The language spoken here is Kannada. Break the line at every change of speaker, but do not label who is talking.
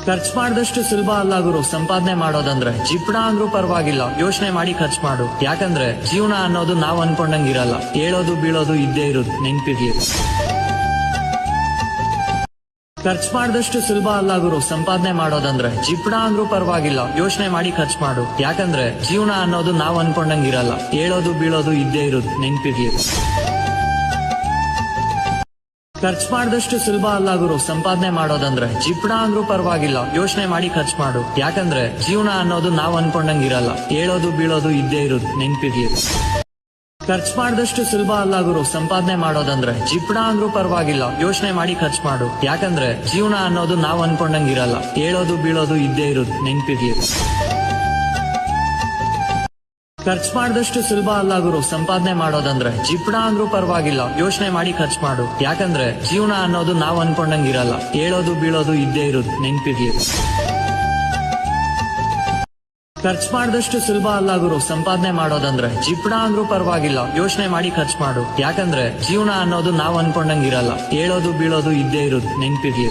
ಖರ್ಚು ಮಾಡಿದಷ್ಟು ಸುಲಭ ಅಲ್ಲ ಗುರು ಸಂಪಾದನೆ ಮಾಡೋದಂದ್ರೆ. ಜಿಪ್ಣ ಅಂದ್ರೂ ಪರವಾಗಿಲ್ಲ, ಯೋಚನೆ ಮಾಡಿ ಖರ್ಚು ಮಾಡು. ಯಾಕಂದ್ರೆ ಜೀವನ ಅನ್ನೋದು ನಾವ್ ಅನ್ಕೊಂಡಂಗಿರಲ್ಲ. ಏಳೋದು ಬೀಳೋದು ಇದ್ದೇ ಇರೋದು, ನೆನ್ಪಿರ್ಲಿ. ಖರ್ಚು ಮಾಡಿದಷ್ಟು ಸುಲಭ ಅಲ್ಲ ಗುರು ಸಂಪಾದನೆ ಮಾಡೋದಂದ್ರೆ. ಜಿಪ್ಣ ಅಂದ್ರೂ ಪರವಾಗಿಲ್ಲ, ಯೋಚನೆ ಮಾಡಿ ಖರ್ಚು ಮಾಡು. ಯಾಕಂದ್ರೆ ಜೀವನ ಅನ್ನೋದು ನಾವ್ ಅನ್ಕೊಂಡಂಗಿರಲ್ಲ. ಏಳೋದು ಬೀಳೋದು ಇದ್ದೇ ಇರೋದು, ನೆನ್ಪಿರ್ಲಿ. ಖರ್ಚು ಮಾಡಿದಷ್ಟು ಸುಲಭ ಅಲ್ಲ ಗುರು ಸಂಪಾದನೆ ಮಾಡೋದಂದ್ರೆ. ಜಿಪ್ಣ ಅಂದ್ರೂ ಪರವಾಗಿಲ್ಲ, ಯೋಚನೆ ಮಾಡಿ ಖರ್ಚು ಮಾಡು. ಯಾಕಂದ್ರೆ ಜೀವನ ಅನ್ನೋದು ನಾವ್ ಅನ್ಕೊಂಡಂಗಿರಲ್ಲ. ಏಳೋದು ಬೀಳೋದು ಇದ್ದೇ ಇರೋದು, ನೆನ್ಪಿರ್ಲಿ. ಖರ್ಚು ಮಾಡಿದಷ್ಟು ಸುಲಭ ಅಲ್ಲ ಗುರು ಸಂಪಾದನೆ ಮಾಡೋದಂದ್ರೆ. ಜಿಪ್ಣ ಅಂದ್ರೂ ಪರವಾಗಿಲ್ಲ, ಯೋಚನೆ ಮಾಡಿ ಖರ್ಚು ಮಾಡು. ಯಾಕಂದ್ರೆ ಜೀವನ ಅನ್ನೋದು ನಾವ್ ಅನ್ಕೊಂಡಂಗಿರಲ್ಲ. ಏಳೋದು ಬೀಳೋದು ಇದ್ದೇ ಇರೋದು, ನೆನ್ಪಿರ್ಲಿ. ಖರ್ಚು ಮಾಡಿದಷ್ಟು ಸುಲಭ ಅಲ್ಲ ಗುರು ಸಂಪಾದನೆ ಮಾಡೋದಂದ್ರೆ. ಜಿಪ್ಣ ಅಂದ್ರೂ ಪರವಾಗಿಲ್ಲ, ಯೋಚನೆ ಮಾಡಿ ಖರ್ಚು ಮಾಡು. ಯಾಕಂದ್ರೆ ಜೀವನ ಅನ್ನೋದು ನಾವ್ ಅನ್ಕೊಂಡಂಗಿರಲ್ಲ. ಏಳೋದು ಬೀಳೋದು ಇದ್ದೇ ಇರೋದು, ನೆನ್ಪಿರ್ಲಿ. ಖರ್ಚು ಮಾಡಿದಷ್ಟು ಸುಲಭ ಅಲ್ಲ ಗುರು ಸಂಪಾದನೆ ಮಾಡೋದಂದ್ರೆ. ಜಿಪ್ಣ ಅಂದ್ರೂ ಪರವಾಗಿಲ್ಲ, ಯೋಚನೆ ಮಾಡಿ ಖರ್ಚು ಮಾಡು. ಯಾಕಂದ್ರೆ ಜೀವನ ಅನ್ನೋದು ನಾವ್ ಅನ್ಕೊಂಡಂಗಿರಲ್ಲ. ಏಳೋದು ಬೀಳೋದು ಇದ್ದೇ ಇರೋದು, ನೆನ್ಪಿರ್ಲಿ.